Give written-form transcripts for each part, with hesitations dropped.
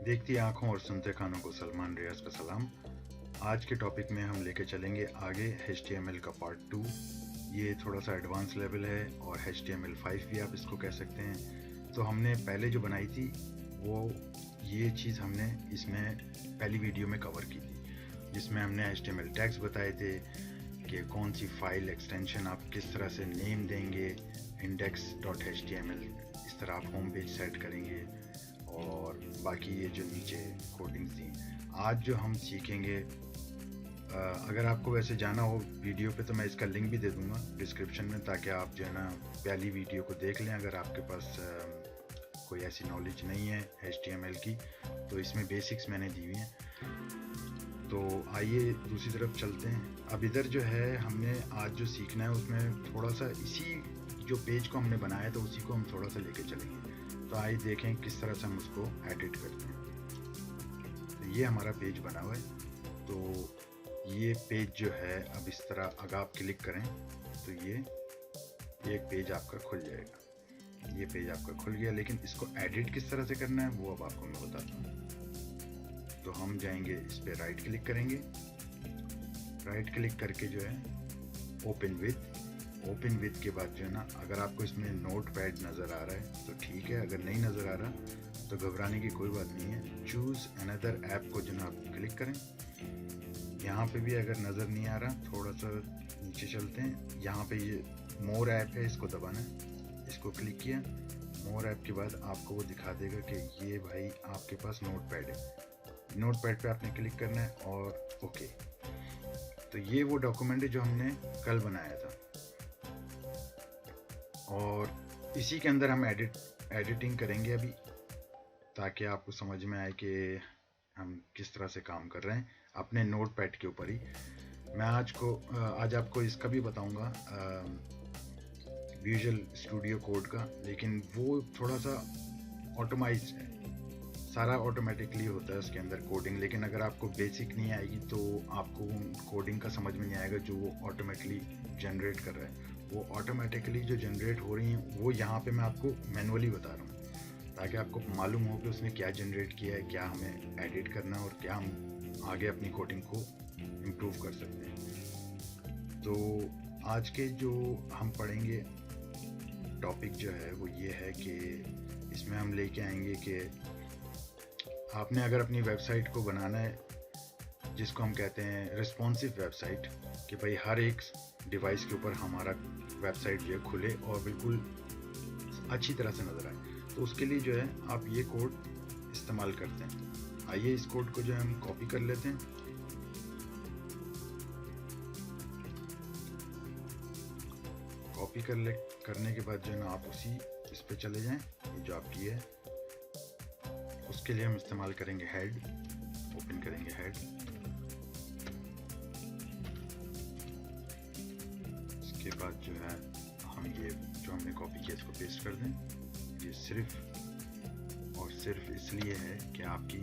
देखती आंखों और सुनते कानों को सलमान रियाज का सलाम। आज के टॉपिक में हम लेके चलेंगे आगे HTML का पार्ट 2। ये थोड़ा सा एडवांस लेवल है और HTML5 भी आप इसको कह सकते हैं। तो हमने पहले जो बनाई थी वो ये चीज़ हमने इसमें पहली वीडियो में कवर की थी, जिसमें हमने HTML टैग्स बताए थे कि कौन सी फाइल एक्सटेंशन आप किस तरह से नेम देंगे, index.html इस तरह आप होम पेज सेट करेंगे और बाकी ये जो नीचे कोडिंग्स थी। आज जो हम सीखेंगे, अगर आपको वैसे जाना हो वीडियो पे तो मैं इसका लिंक भी दे दूंगा डिस्क्रिप्शन में, ताकि आप जो है ना पहली वीडियो को देख लें। अगर आपके पास कोई ऐसी नॉलेज नहीं है HTML की तो इसमें बेसिक्स मैंने दी हुई हैं। तो आइए दूसरी तरफ चलते हैं। अब इधर जो है हमने आज जो सीखना है उसमें थोड़ा सा इसी जो पेज को हमने बनाया था उसी को हम थोड़ा सा लेके चलेंगे। तो आइए देखें किस तरह से हम उसको एडिट करते हैं। तो ये हमारा पेज बना हुआ है। तो ये पेज जो है अब इस तरह अगर आप क्लिक करें तो ये एक पेज आपका खुल जाएगा। ये पेज आपका खुल गया, लेकिन इसको एडिट किस तरह से करना है वो अब आपको मैं बताता हूँ। तो हम जाएंगे इस पर राइट क्लिक करेंगे। राइट क्लिक करके जो है ओपन विथ के बाद जो है ना, अगर आपको इसमें नोट पैड नज़र आ रहा है तो ठीक है, अगर नहीं नज़र आ रहा तो घबराने की कोई बात नहीं है। चूज़ अनदर ऐप को जो ना आप क्लिक करें। यहाँ पे भी अगर नज़र नहीं आ रहा थोड़ा सा नीचे चलते हैं। यहाँ पे ये मोर ऐप है, इसको दबाना है। इसको क्लिक किया, मोर ऐप के बाद आपको वो दिखा देगा कि ये भाई आपके पास नोट पैड है। नोट पैड पर आपने क्लिक करना है और ओके। तो ये वो डॉक्यूमेंट है जो हमने कल बनाया था और इसी के अंदर हम एडिटिंग करेंगे अभी, ताकि आपको समझ में आए कि हम किस तरह से काम कर रहे हैं अपने नोट पैड के ऊपर ही। मैं आज आपको इसका भी बताऊंगा विजुअल स्टूडियो कोड का, लेकिन वो थोड़ा सा ऑटोमाइज्ड है, सारा ऑटोमेटिकली होता है उसके अंदर कोडिंग। लेकिन अगर आपको बेसिक नहीं आएगी तो आपको कोडिंग का समझ में नहीं आएगा जो वो ऑटोमेटिकली जनरेट कर रहा है। वो ऑटोमेटिकली जो जनरेट हो रही हैं वो यहाँ पे मैं आपको मैनुअली बता रहा हूँ, ताकि आपको मालूम हो कि उसने क्या जनरेट किया है, क्या हमें एडिट करना है और क्या हम आगे अपनी कोडिंग को इम्प्रूव कर सकते हैं। तो आज के जो हम पढ़ेंगे टॉपिक जो है वो ये है कि इसमें हम लेके आएंगे कि आपने अगर अपनी वेबसाइट को बनाना है, जिसको हम कहते हैं रिस्पॉन्सिव वेबसाइट, कि भाई हर एक डिवाइस के ऊपर हमारा वेबसाइट जो है खुले और बिल्कुल अच्छी तरह से नज़र आए, तो उसके लिए जो है आप ये कोड इस्तेमाल करते हैं। आइए इस कोड को जो है हम कॉपी कर लेते हैं। कॉपी करने के बाद जो है ना आप उसी इस पे चले जाएं, ये जो आपकी है। उसके लिए हम इस्तेमाल करेंगे हेड। ओपन करेंगे हेड। इसके बाद जो है हम ये जो हमने कॉपी किया इसको पेस्ट कर दें। ये सिर्फ और सिर्फ इसलिए है कि आपकी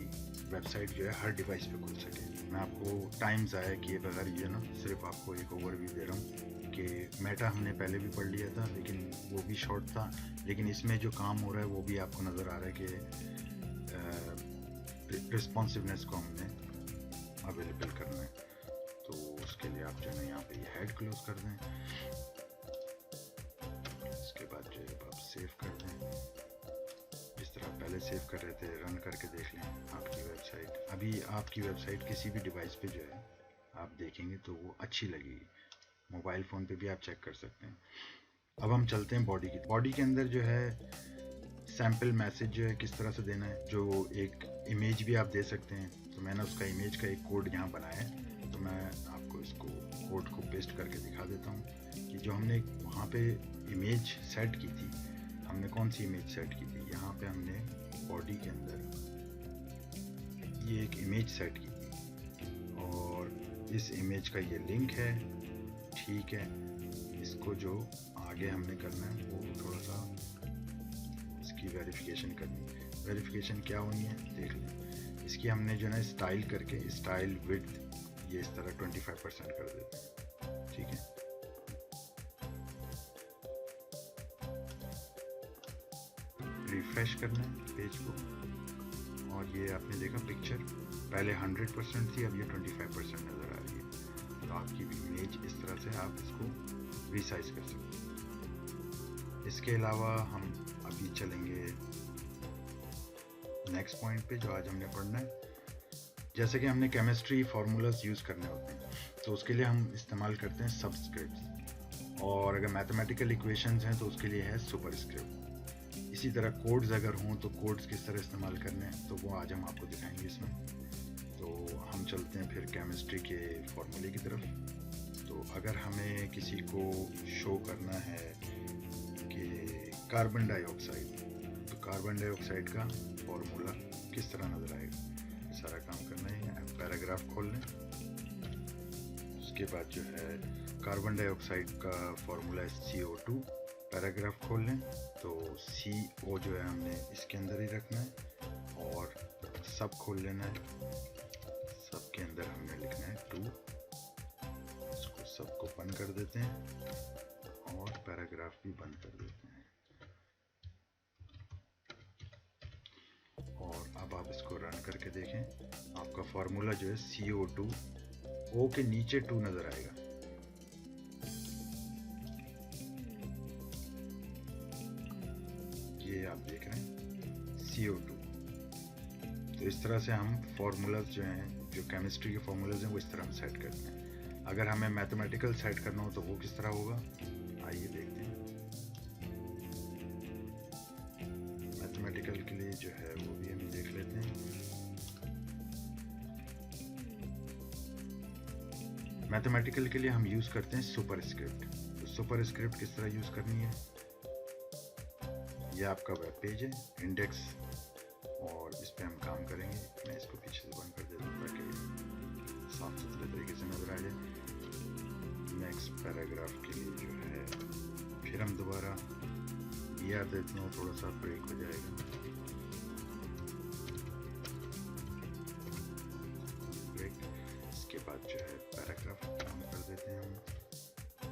वेबसाइट जो है हर डिवाइस पे खुल सके। मैं आपको टाइम ज़ाया किए बगैर ये ना सिर्फ आपको एक ओवरव्यू दे रहा हूँ कि मेटा हमने पहले भी पढ़ लिया था, लेकिन वो भी शॉर्ट था। लेकिन इसमें जो काम हो रहा है वो भी आपको नज़र आ रहा है कि रिस्पॉन्सिवनेस को हमने अवेलेबल करना है। तो उसके लिए आप जो है यहाँ पे ये हेड क्लोज कर दें। इसके बाद जो है आप सेव कर दें, जिस तरह पहले सेव कर रहे थे। रन करके देख लें आपकी वेबसाइट। अभी आपकी वेबसाइट किसी भी डिवाइस पे जो है आप देखेंगे तो वो अच्छी लगेगी। मोबाइल फ़ोन पे भी आप चेक कर सकते हैं। अब हम चलते हैं बॉडी की। बॉडी के अंदर जो है सैम्पल मैसेज जो है किस तरह से देना है, जो एक इमेज भी आप दे सकते हैं। तो मैंने उसका इमेज का एक कोड यहाँ बनाया है, तो मैं आपको इसको कोड को पेस्ट करके दिखा देता हूँ कि जो हमने वहाँ पे इमेज सेट की थी, हमने कौन सी इमेज सेट की थी। यहाँ पे हमने बॉडी के अंदर ये एक इमेज सेट की थी और इस इमेज का ये लिंक है, ठीक है। इसको जो आगे हमने करना है वो थोड़ा सा इसकी वेरिफिकेशन करनी है। वेरिफिकेशन क्या होनी है देख लें। इसकी हमने जो है स्टाइल करके स्टाइल विड्थ ये इस तरह 25% कर देते हैं, ठीक है। रिफ्रेश करना है पेज को और ये आपने देखा पिक्चर पहले 100% थी, अब ये 25% नज़र आ रही है। तो आपकी इमेज इस तरह से आप इसको रिसाइज कर सकते हैं। इसके अलावा हम अभी चलेंगे नेक्स्ट पॉइंट पे जो आज हमने पढ़ना है। जैसे कि हमने केमिस्ट्री फार्मूलाज यूज़ करने होते हैं, तो उसके लिए हम इस्तेमाल करते हैं सबस्क्रिप्ट्स, और अगर मैथमेटिकल इक्वेशंस हैं तो उसके लिए है सुपरस्क्रिप्ट। इसी तरह कोड्स अगर हों तो कोड्स किस तरह इस्तेमाल करने हैं तो वो आज हम आपको दिखाएंगे इसमें। तो हम चलते हैं फिर केमिस्ट्री के फार्मूले की तरफ। तो अगर हमें किसी को शो करना है कि कार्बन डाइऑक्साइड, तो कार्बन डाइऑक्साइड का फार्मूला किस तरह नज़र आएगा, सारा काम करना है। पैराग्राफ खोल लें, उसके बाद जो है कार्बन डाइऑक्साइड का फार्मूला है CO2। पैराग्राफ खोल लें तो CO जो है हमने इसके अंदर ही रखना है, और सब खोल लेना है, सब के अंदर हमने लिखना है 2। इसको सबको बंद कर देते हैं और पैराग्राफ भी बंद कर देते हैं। और अब आप इसको रन करके देखें, आपका फार्मूला जो है CO2, O के नीचे 2 नजर आएगा। ये आप देख रहे हैं CO2। तो इस तरह से हम फार्मूलाज जो हैं, जो केमिस्ट्री के फार्मूलाज हैं, वो इस तरह हम सेट करते हैं। अगर हमें मैथमेटिकल सेट करना हो तो वो किस तरह होगा, आइए देखते हैं। मैथमेटिकल के लिए जो है वो भी हम देख लेते हैं। मैथमेटिकल के लिए हम यूज़ करते हैं सुपरस्क्रिप्ट। तो सुपरस्क्रिप्ट किस तरह यूज़ करनी है, ये आपका वेब पेज है इंडेक्स, और इस पे हम काम करेंगे। मैं इसको पीछे से बंद कर देता हूँ ताकि साफ सुथरे तरीके से नजर आ जाए। नेक्स्ट पैराग्राफ के लिए जो है फिर हम दोबारा ER देते हैं, थोड़ा सा ब्रेक हो जाएगा। ब्रेक, इसके बाद जो है पैराग्राफ काम कर देते हैं हम।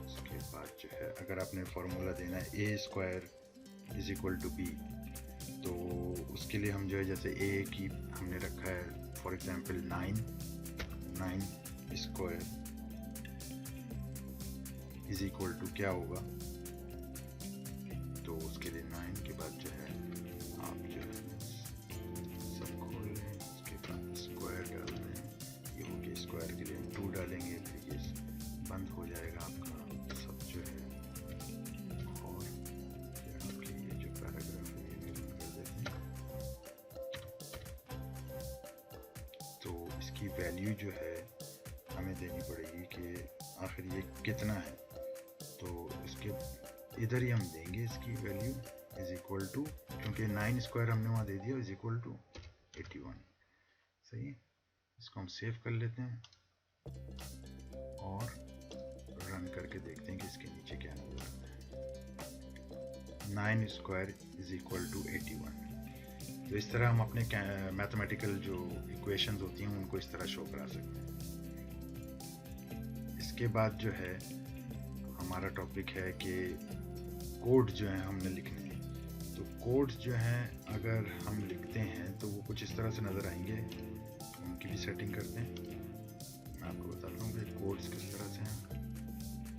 उसके बाद जो है अगर आपने फार्मूला देना है A² = B, तो उसके लिए हम जो है जैसे A की हमने रखा है फॉर एग्जांपल 9 स्क्वायर = क्या होगा, तो उसके लिए 9 के बाद जो है आप जो है सब खोल लें, उसके बाद स्क्वायर डाल दें। ये हो गया स्क्वायर के लिए हम 2 डालेंगे, फिर ये बंद हो जाएगा आपका सब जो है। और फिर आपके ये जो पैराग्राफ है ये भी बंद कर देते हैं। तो इसकी वैल्यू जो है हमें देनी पड़ेगी कि आखिर ये कितना है, तो इसके इधर ही हम देंगे इसकी वैल्यू = क्योंकि 9 स्क्वायर हमने वहाँ दे दिया = 81। सही है, इसको हम सेव कर लेते हैं और रन करके देखते हैं कि इसके नीचे क्या नजर आता है। 9 स्क्वायर = 81। तो इस तरह हम अपने मैथमेटिकल जो इक्वेशंस होती हैं उनको इस तरह शो करा सकते हैं। इसके बाद जो है हमारा टॉपिक है कि कोड जो है हमने लिखने हैं। तो कोड्स जो हैं अगर हम लिखते हैं तो वो कुछ इस तरह से नज़र आएंगे, उनकी भी सेटिंग करते हैं। मैं आपको बताता हूँ कि कोड्स किस तरह से हैं।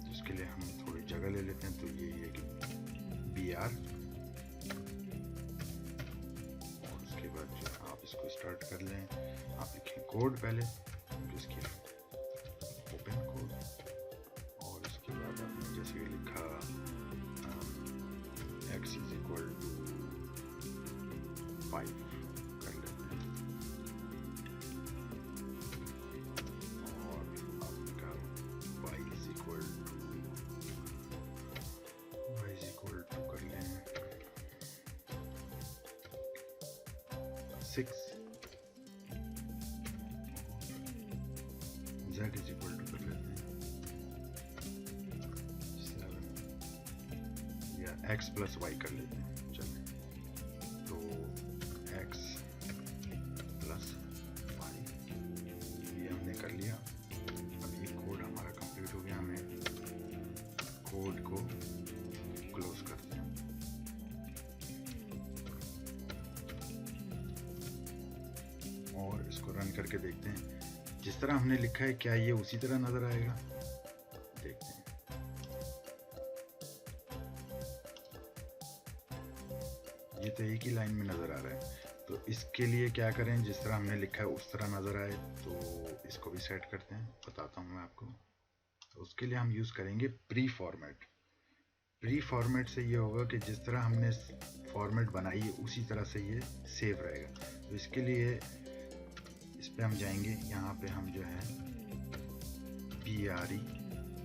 तो उसके लिए हम थोड़ी जगह ले लेते हैं, तो ये है कि BR, और उसके बाद जो आप इसको स्टार्ट कर लें, आप लिखें कोड पहले, इसकी ओपन कोड, और उसके बाद आपने जैसे लिखा x = 5 कर लेते हैं, और आपने कहा y = कर लें 6, z = कर लेते हैं 7, या x + y कर लेते हैं। चलें, तो x + y ये हमने कर लिया। अब ये कोड हमारा कंप्लीट हो गया, हमें कोड को क्लोज करते हैं। इसको रन करके देखते हैं जिस तरह हमने लिखा है क्या ये उसी तरह नज़र आएगा, देखते हैं। ये तो एक ही लाइन में नज़र आ रहा है, तो इसके लिए क्या करें, जिस तरह हमने लिखा है उस तरह नज़र आए, तो इसको भी सेट करते हैं, बताता हूँ मैं आपको। तो उसके लिए हम यूज़ करेंगे प्री फॉर्मेट। प्री फॉर्मेट से ये होगा कि जिस तरह हमने फॉर्मेट बनाई है उसी तरह से ये सेव रहेगा। तो इसके लिए इस पे हम जाएंगे, यहाँ पे हम जो है PRE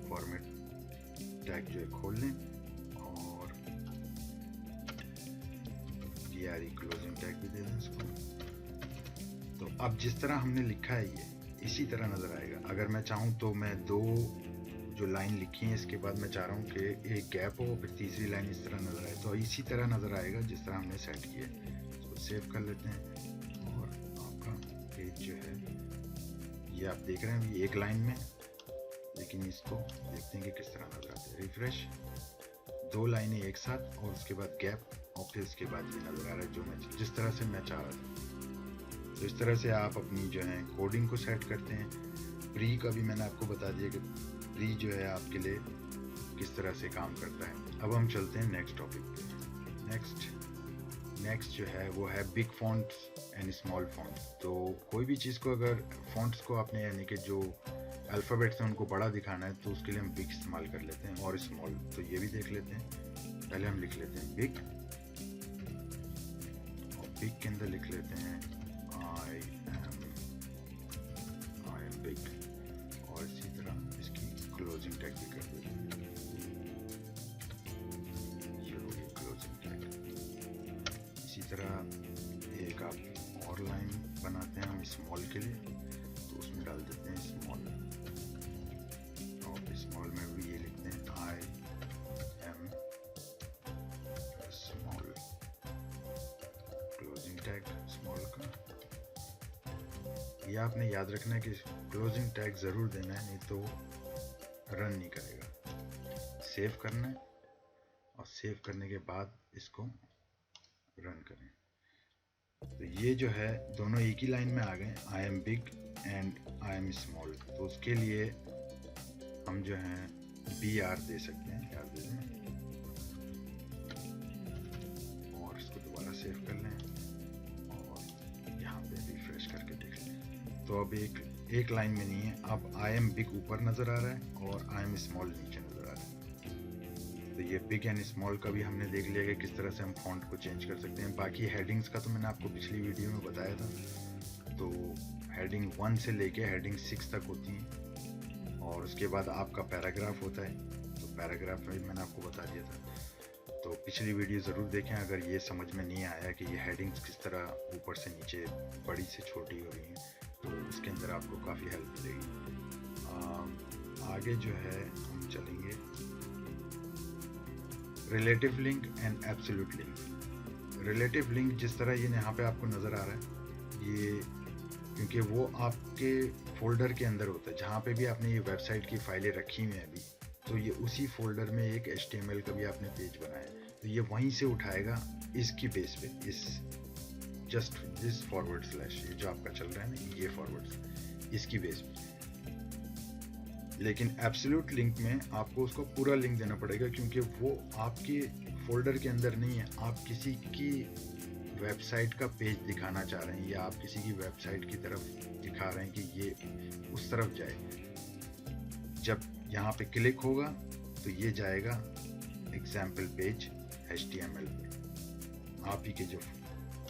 फॉर्मेट टैग जो है खोल लें और PRE क्लोजिंग टैग भी दे दें इसको। तो अब जिस तरह हमने लिखा है ये इसी तरह नज़र आएगा। अगर मैं चाहूँ तो मैं दो जो लाइन लिखी है इसके बाद मैं चाह रहा हूँ कि एक गैप हो, फिर तीसरी लाइन इस तरह नज़र आए, तो इसी तरह नज़र आएगा जिस तरह हमने सेट किया है। इसको सेव कर लेते हैं और आपका पेज जो है ये आप देख रहे हैं ये एक लाइन में, लेकिन इसको देखते हैं कि किस तरह नज़र आता है। रिफ्रेश, दो लाइनें एक साथ और उसके बाद गैप और फिर उसके बाद ये नज़र आ रहा है जो मैं जिस तरह से मैं चाह रहा था। तो इस तरह से आप अपनी जो है कोडिंग को सेट करते हैं। प्री का भी मैंने आपको बता दिया कि प्री जो है आपके लिए किस तरह से काम करता है। अब हम चलते हैं नेक्स्ट टॉपिक पे। नेक्स्ट जो है वो है big fonts and small fonts. तो कोई भी चीज़ को अगर फॉन्ट्स को आपने यानी कि जो अल्फ़ाबेट्स हैं उनको बड़ा दिखाना है तो उसके लिए हम बिग इस्तेमाल कर लेते हैं और स्मॉल। तो ये भी देख लेते हैं। पहले हम लिख लेते हैं बिग और बिग के अंदर लिख लेते हैं आई एम बिग और इसी तरह इसकी क्लोजिंग टैग भी कर देते हैं। ये हो गई क्लोजिंग टैग। इसी तरह एक आप और लाइन बनाते हैं हम स्मॉल के लिए, तो उसमें डाल देते हैं स्मॉल और स्मॉल में भी ये लिखते हैं I am small, closing tag small का। ये आपने याद रखना है कि क्लोजिंग टैग ज़रूर देना है, नहीं तो रन नहीं करेगा। सेव करना है और सेव करने के बाद इसको रन करें। तो ये जो है दोनों एक ही लाइन में आ गए, I am big and I am small. तो उसके लिए हम जो है BR दे सकते हैं, याद दे दें और इसको दोबारा सेव कर लें और यहाँ पे रिफ्रेश करके देख लें। तो अब एक लाइन में नहीं है, अब आई एम बिग ऊपर नज़र आ रहा है और आई एम स्मॉल नीचे नज़र आ रहा है। तो ये बिग एंड स्मॉल का भी हमने देख लिया कि किस तरह से हम फॉन्ट को चेंज कर सकते हैं। बाकी हेडिंग्स का तो मैंने आपको पिछली वीडियो में बताया था। तो हेडिंग 1 से लेके हेडिंग 6 तक होती हैं और उसके बाद आपका पैराग्राफ होता है। तो पैराग्राफ में मैंने आपको बता दिया था, तो पिछली वीडियो ज़रूर देखें अगर ये समझ में नहीं आया कि ये हेडिंग्स किस तरह ऊपर से नीचे बड़ी से छोटी हो रही हैं, तो उसके अंदर आपको काफ़ी हेल्प मिलेगी। आगे जो है हम चलेंगे relative link and absolute link. Relative link जिस तरह ये यहाँ पे आपको नज़र आ रहा है, ये क्योंकि वो आपके फोल्डर के अंदर होता है जहाँ पे भी आपने ये वेबसाइट की फाइलें रखी हुई हैं अभी, तो ये उसी फोल्डर में एक HTML का भी आपने पेज बनाया, तो ये वहीं से उठाएगा इसकी बेस पे, इस जस्ट दिस फॉरवर्ड स्लैश ये जो आपका चल रहा है ना, ये फॉरवर्ड इसकी बेस पे। लेकिन एब्सोल्यूट लिंक में आपको उसको पूरा लिंक देना पड़ेगा क्योंकि वो आपके फोल्डर के अंदर नहीं है। आप किसी की वेबसाइट का पेज दिखाना चाह रहे हैं या आप किसी की वेबसाइट की तरफ दिखा रहे हैं कि ये उस तरफ जाए। जब यहाँ पे क्लिक होगा तो ये जाएगा एग्जाम्पल पेज HTML पे, आप ही के जो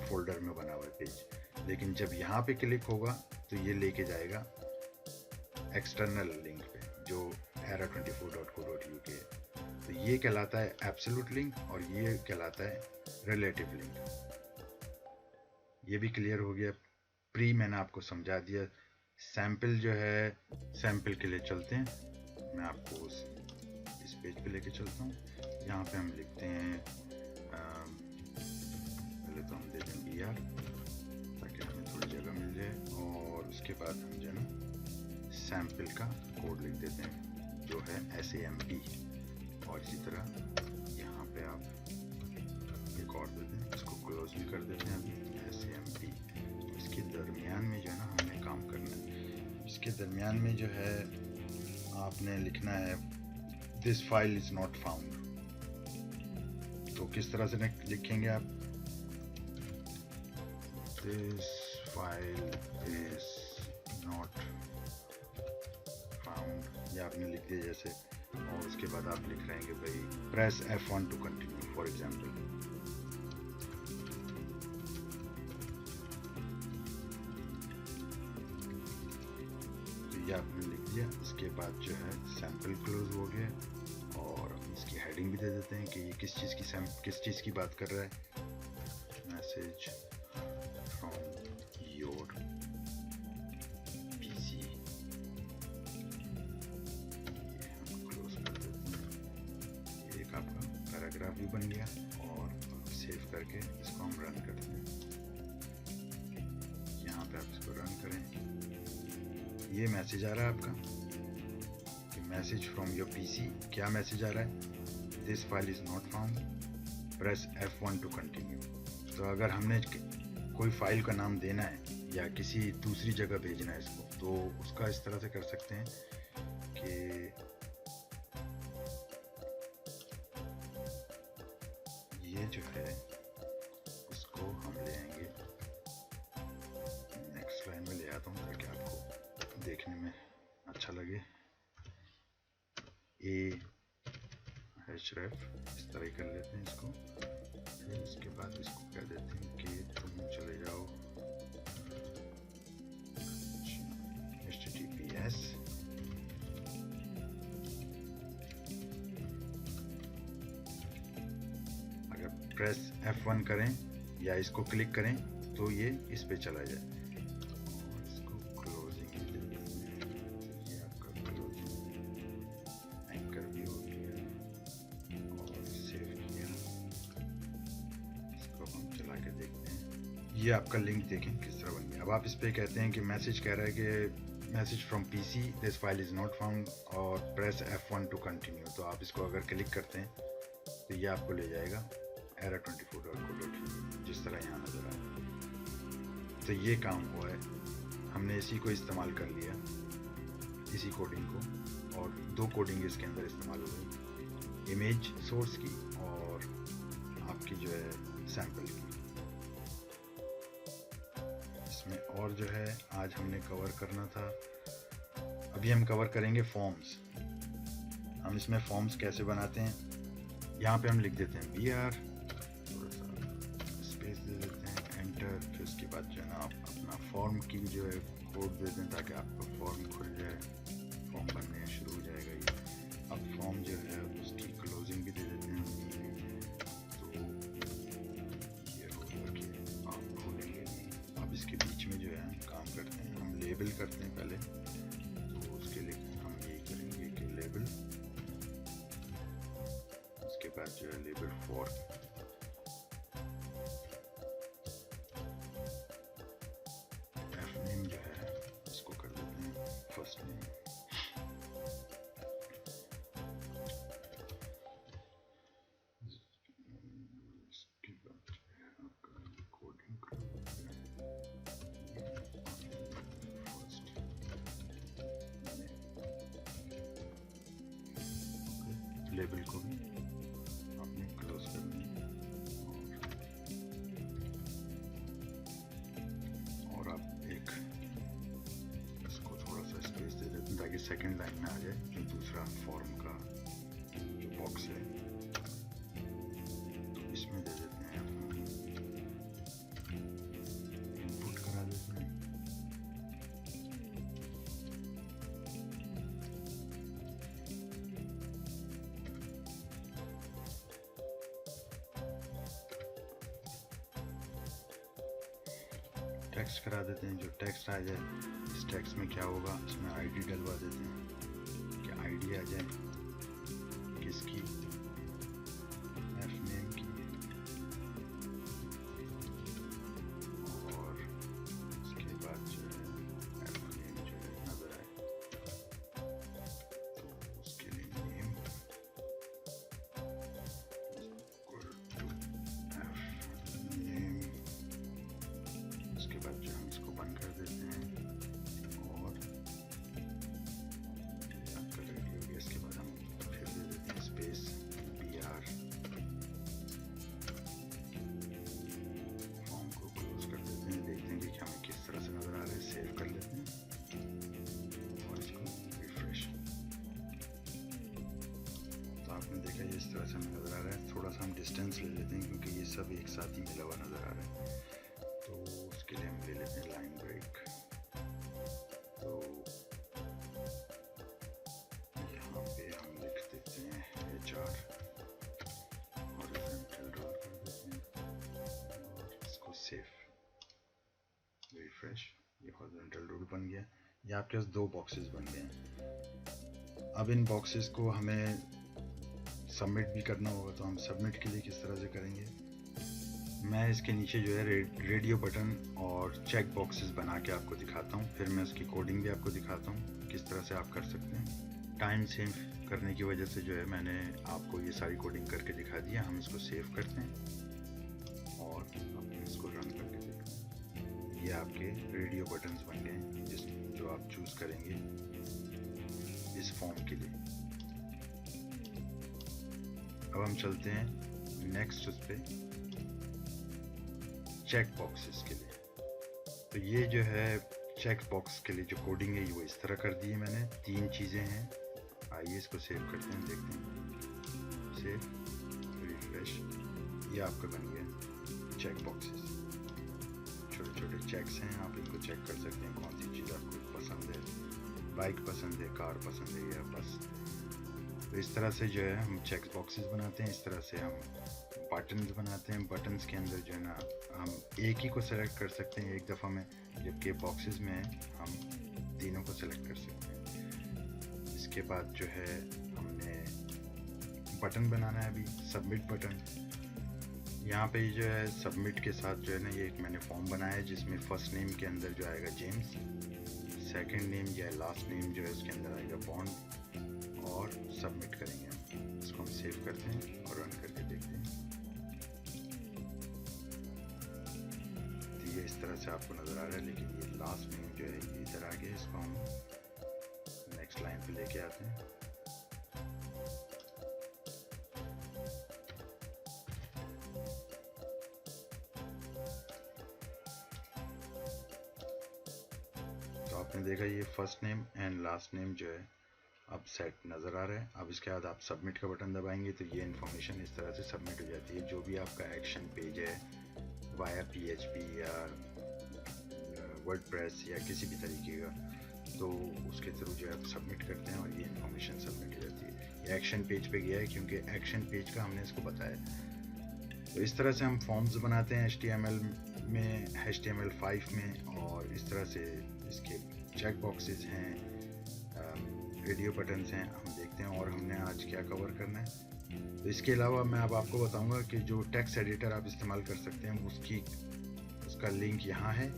फोल्डर में बना हुआ है पेज। लेकिन जब यहाँ पे क्लिक होगा तो ये लेके जाएगा एक्सटर्नल लिंक पे जो era24.co.uk है। तो ये कहलाता है एब्सोल्यूट लिंक और ये कहलाता है रिलेटिव लिंक। ये भी क्लियर हो गया। प्री मैंने आपको समझा दिया। सैम्पल जो है, सैम्पल के लिए चलते हैं। मैं आपको इस पेज पे लेके चलता हूँ। यहाँ पे हम लिखते हैं पहले तो हम दे दें BR ताकि हमें थोड़ी जगह मिल जाए और उसके बाद हम जो है ना सैम्पल का कोड लिख देते हैं जो है SAMP और इसी तरह यहाँ पे आप एक और दे दें, इसको क्लोज भी कर देते हैं अभी SAMP। इसके दरमियान में जो है ना हमने इसके दरमियान में जो है आपने लिखना है this file is not found. तो किस तरह से लिखेंगे आप? This file is not found, ये आपने लिख दिया जैसे, और उसके बाद आप लिख रहे हैं कि भाई press F1 to continue for example. तो ये आपने लिख दिया। इसके बाद जो है सैंपल क्लोज हो गया, और इसकी हेडिंग भी दे देते हैं कि ये किस चीज़ की बात कर रहा है। Message from your PC, close कर देते हैं। एक आपका पैराग्राफ भी बन गया, और सेव करके इसको हम रन करते हैं। यहाँ पे आप इसको रन करें, ये मैसेज आ रहा है आपका, मैसेज फ्रॉम योर पीसी। क्या मैसेज आ रहा है? This file is not found, press F1 to continue. तो अगर हमने कोई फाइल का नाम देना है या किसी दूसरी जगह भेजना है इसको, तो उसका इस तरह से कर सकते हैं कि ये जो है उसको हम ले आएंगे, नेक्स्ट लाइन में ले आता हूँ ताकि आपको देखने में अच्छा लगे। href इस तरह कर लेते हैं इसको। फिर इसके बाद इसको कह देते हैं कि तुम चले जाओ https अगर प्रेस F1 करें या इसको क्लिक करें तो ये इस पे चला जाए। ये आपका लिंक देखें किस तरह बन गया। अब आप इस पे कहते हैं कि मैसेज कह रहा है कि message from PC, this file is not found, और प्रेस F1 टू कंटिन्यू। तो आप इसको अगर क्लिक करते हैं तो ये आपको ले जाएगा error24.co.uk, जिस तरह यहाँ नज़र आया। तो ये काम हुआ है, हमने इसी को इस्तेमाल कर लिया, इसी कोडिंग को, और दो कोडिंग इसके अंदर इस्तेमाल हो गई, इमेज सोर्स की और आपकी जो है सैम्पल की। इसमें और जो है आज हमने कवर करना था, अभी हम कवर करेंगे फॉर्म्स। हम इसमें फॉर्म्स कैसे बनाते हैं, यहाँ पे हम लिख देते हैं br, थोड़ा सा स्पेस दे देते हैं, एंटर। फिर उसके बाद जो है ना आप अपना फॉर्म की जो है कोड दे दें ताकि आपका फॉर्म खुल जाए, फॉर्म बनने शुरू हो जाएगा ये। अब फॉर्म जो है उसकी क्लोजिंग भी दे देते हैं, तो ये होगा कि आप खोलेंगे नहीं। अब इसके बीच में जो है हम काम करते हैं, हम लेबल करते हैं पहले, तो उसके लिए हम यही करेंगे कि लेबल, उसके बाद जो है लेबल फॉर, एफ नेम जो है इसको कर देते हैं फर्स्ट नेम, इसके बाद आपका कोडिंग कर देते हैं फर्स्ट नेम। लेबल को भी आपने क्लोज करना है, और आप एक इसको थोड़ा सा स्पेस दे देते हैं ताकि सेकंड लाइन में आ जाए जो दूसरा फॉर्म का जो बॉक्स है, तो इसमें दे देते हैं, इनपुट करा देते हैं। टेक्स्ट करा देते हैं, जो टेक्स्ट आ जाए, इस टेक्स्ट में क्या होगा, इसमें आईडी डलवा देते हैं कि आईडी आ जाए किसकी, एफ नेम की, और उसके बाद जो है एफ नेम जो है नजर आए, तो उसके लिए नेम एफ नेम, उसके बाद जो हम इसको बंद कर देते हैं, और इस तरह से हमें नज़र आ रहा है। थोड़ा सा हम डिस्टेंस ले लेते हैं क्योंकि ये सब एक साथ ही मिला हुआ नज़र आ रहा है, तो उसके लिए हम ले लेते हैं लाइन ब्रेक। तो यहाँ पे हम लिख देते हैं HR हॉरिजॉन्टल ड्रॉ कर देते हैं और इसको सेव, रिफ्रेश। ये हॉरिजॉन्टल ड्रॉ बन गया। ये आपके पास 2 बॉक्सेस बन गए हैं। अब इन बॉक्सेस को हमें सबमिट भी करना होगा, तो हम सबमिट के लिए किस तरह से करेंगे, मैं इसके नीचे जो है रेडियो बटन और चेक बॉक्सेस बना के आपको दिखाता हूँ। फिर मैं उसकी कोडिंग भी आपको दिखाता हूँ किस तरह से आप कर सकते हैं। टाइम सेव करने की वजह से जो है मैंने आपको ये सारी कोडिंग करके दिखा दिया। हम इसको सेव करते हैं और हम इसको रन करके देखते हैं। ये आपके रेडियो बटन्स बन गए जो आप चूज़ करेंगे इस फॉर्म के लिए। अब हम चलते हैं नेक्स्ट उस पे चेक बॉक्सेस के लिए। तो ये जो है चेक बॉक्स के लिए जो कोडिंग है वो इस तरह कर दी है मैंने। 3 चीज़ें हैं। आइए इसको सेव करते हैं, देखते हैं। Save, refresh. ये आपका बन गया चेक बॉक्सेस। छोटे छोटे चेक्स हैं, आप इनको चेक कर सकते हैं कौन सी चीज़ आपको पसंद है। बाइक पसंद है, कार पसंद है या बस। तो इस तरह से जो है हम चेक बॉक्सेस बनाते हैं। इस तरह से हम बटन्स बनाते हैं। बटन्स के अंदर जो है ना हम एक ही को सेलेक्ट कर सकते हैं एक दफ़ा में, जबकि बॉक्सेस में हम तीनों को सेलेक्ट कर सकते हैं। इसके बाद जो है हमने बटन बनाना है अभी, सबमिट बटन। यहाँ पे जो है सबमिट के साथ जो है ना ये एक मैंने फॉर्म बनाया है जिसमें फर्स्ट नेम के अंदर जो आएगा जेम्स, सेकंड नेम या लास्ट नेम जो है उसके अंदर आएगा बॉन्ड, और सबमिट करेंगे हम। इसको हम सेव करते हैं और रन करके देखते हैं। तो ये इस तरह से आपको नज़र आ रहा है, लेकिन ये लास्ट नेम जो है ये इधर आ गया। इसको हम नेक्स्ट लाइन पे लेके आते हैं। तो आपने देखा ये first name and last name जो है अब सेट नज़र आ रहा है। अब इसके बाद आप सबमिट का बटन दबाएंगे तो ये इन्फॉर्मेशन इस तरह से सबमिट हो जाती है। जो भी आपका एक्शन पेज है वाया PHP या वर्डप्रेस या किसी भी तरीके का, तो उसके थ्रू जो है आप सबमिट करते हैं और ये इन्फॉर्मेशन सबमिट हो जाती है। ये एक्शन पेज पे गया है क्योंकि एक्शन पेज का हमने इसको बताया। तो इस तरह से हम फॉर्म्स बनाते हैं HTML में, HTML5 में, और इस तरह से इसके चेक बॉक्सेस हैं, रेडियो बटन्स हैं। हम देखते हैं और हमने आज क्या कवर करना है। तो इसके अलावा मैं अब आपको बताऊंगा कि जो टेक्स्ट एडिटर आप इस्तेमाल कर सकते हैं उसका लिंक यहाँ है।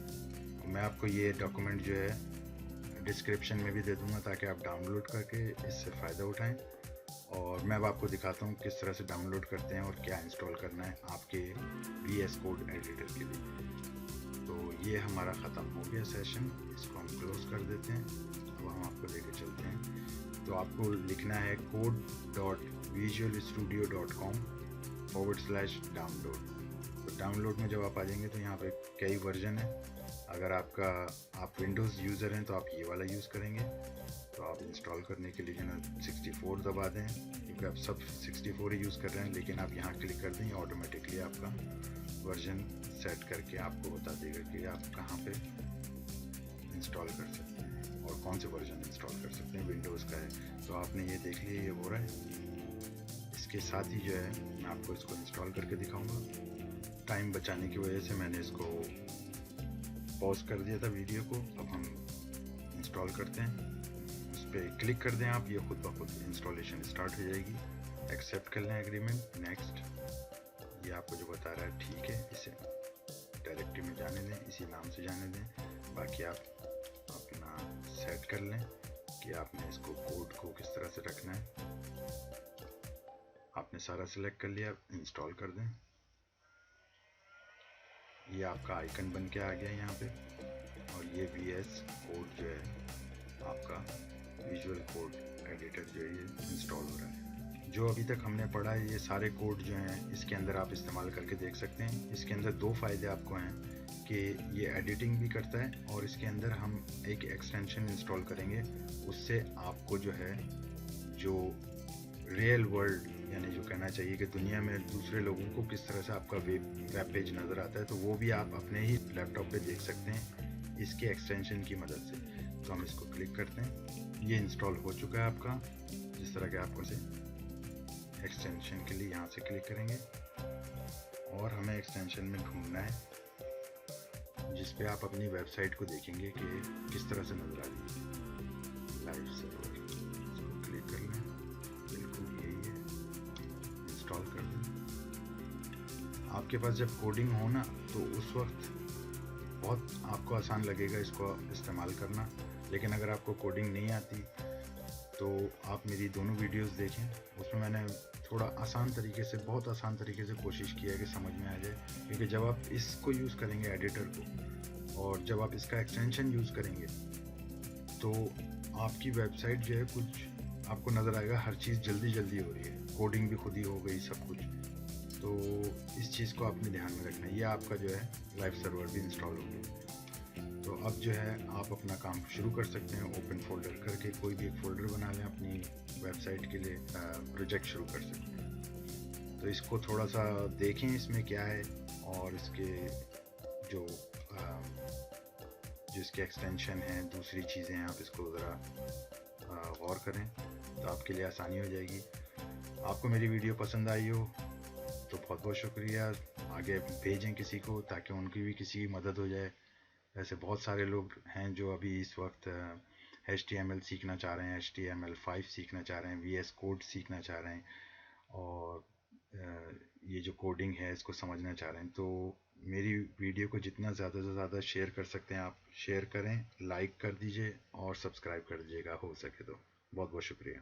मैं आपको ये डॉक्यूमेंट जो है डिस्क्रिप्शन में भी दे दूंगा ताकि आप डाउनलोड करके इससे फ़ायदा उठाएं। और मैं अब आपको दिखाता हूँ किस तरह से डाउनलोड करते हैं और क्या इंस्टॉल करना है आपके VS कोड एडिटर के लिए। तो ये हमारा ख़त्म हो गया सेशन, इसको हम क्लोज कर देते हैं। अब हम आपको लेके चलते हैं। तो आपको लिखना है code.visualstudio.com/download। तो डाउनलोड में जब आप आ जाएंगे तो यहाँ पे कई वर्जन है। अगर आप विंडोज़ यूज़र हैं तो आप ये वाला यूज़ करेंगे। तो आप इंस्टॉल करने के लिए जो है 64 दबा दें, क्योंकि आप सब 64 ही यूज़ कर रहे हैं। लेकिन आप यहाँ क्लिक कर दें, ऑटोमेटिकली आपका वर्जन सेट करके आपको बता देगा कि आप कहाँ पे इंस्टॉल कर सकते हैं और कौन से वर्जन इंस्टॉल कर सकते हैं। विंडोज़ का है तो आपने ये देख लिया, ये हो रहा है। इसके साथ ही जो है मैं आपको इसको इंस्टॉल करके दिखाऊंगा। टाइम बचाने की वजह से मैंने इसको पॉज कर दिया था वीडियो को। अब हम इंस्टॉल करते हैं। उस पर क्लिक कर दें आप, ये खुद ब खुद इंस्टॉलेशन स्टार्ट हो जाएगी। एक्सेप्ट कर लें एग्रीमेंट, नेक्स्ट। ये आपको जो बता रहा है ठीक है, इसे डायरेक्टरी में जाने दें, इसी नाम से जाने दें। बाकी आप अपना सेट कर लें कि आपने इसको कोड को किस तरह से रखना है। आपने सारा सिलेक्ट कर लिया, इंस्टॉल कर दें। ये आपका आइकन बन के आ गया यहाँ पे, और ये VS कोड जो है आपका विजुअल कोड एडिटर जो है ये इंस्टॉल हो रहा है। जो अभी तक हमने पढ़ा है ये सारे कोड जो हैं इसके अंदर आप इस्तेमाल करके देख सकते हैं। इसके अंदर 2 फ़ायदे आपको हैं कि ये एडिटिंग भी करता है, और इसके अंदर हम एक एक्सटेंशन इंस्टॉल करेंगे। उससे आपको जो है जो रियल वर्ल्ड यानी जो कहना चाहिए कि दुनिया में दूसरे लोगों को किस तरह से आपका वेब पेज नज़र आता है, तो वो भी आप अपने ही लैपटॉप पे देख सकते हैं इसके एक्सटेंशन की मदद से। तो हम इसको क्लिक करते हैं, ये इंस्टॉल हो चुका है आपका। जिस तरह के आपको से एक्सटेंशन के लिए यहाँ से क्लिक करेंगे और हमें एक्सटेंशन में ढूंढना है जिस पे आप अपनी वेबसाइट को देखेंगे कि किस तरह से नज़र आ रही है। लाइव सर्वर, इसको क्लिक कर लें, बिल्कुल यही है, इंस्टॉल कर दें। आपके पास जब कोडिंग हो ना तो उस वक्त बहुत आपको आसान लगेगा इसको इस्तेमाल करना, लेकिन अगर आपको कोडिंग नहीं आती तो आप मेरी दोनों वीडियोस देखें, उसमें मैंने थोड़ा आसान तरीके से, बहुत आसान तरीके से कोशिश की है कि समझ में आ जाए। क्योंकि जब आप इसको यूज़ करेंगे एडिटर को, और जब आप इसका एक्सटेंशन यूज़ करेंगे तो आपकी वेबसाइट जो है कुछ आपको नज़र आएगा, हर चीज़ जल्दी जल्दी हो रही है, कोडिंग भी खुद ही हो गई, सब कुछ। तो इस चीज़ को आपने ध्यान में रखना है। ये आपका जो है लाइव सर्वर भी इंस्टॉल हो गया। तो अब जो है आप अपना काम शुरू कर सकते हैं। ओपन फोल्डर करके कोई भी एक फ़ोल्डर बना लें, अपनी वेबसाइट के लिए प्रोजेक्ट शुरू कर सकते हैं। तो इसको थोड़ा सा देखें इसमें क्या है, और इसके जो इसके एक्सटेंशन हैं, दूसरी चीज़ें हैं, आप इसको ज़रा गौर करें तो आपके लिए आसानी हो जाएगी। आपको मेरी वीडियो पसंद आई हो तो बहुत बहुत शुक्रिया। आगे भेजें किसी को ताकि उनकी भी किसी की मदद हो जाए। ऐसे बहुत सारे लोग हैं जो अभी इस वक्त HTML सीखना चाह रहे हैं, HTML5 सीखना चाह रहे हैं, VS कोड सीखना चाह रहे हैं, और ये जो कोडिंग है इसको समझना चाह रहे हैं। तो मेरी वीडियो को जितना ज़्यादा से ज़्यादा शेयर कर सकते हैं आप शेयर करें, लाइक कर दीजिए और सब्सक्राइब कर दीजिएगा हो सके तो। बहुत बहुत शुक्रिया।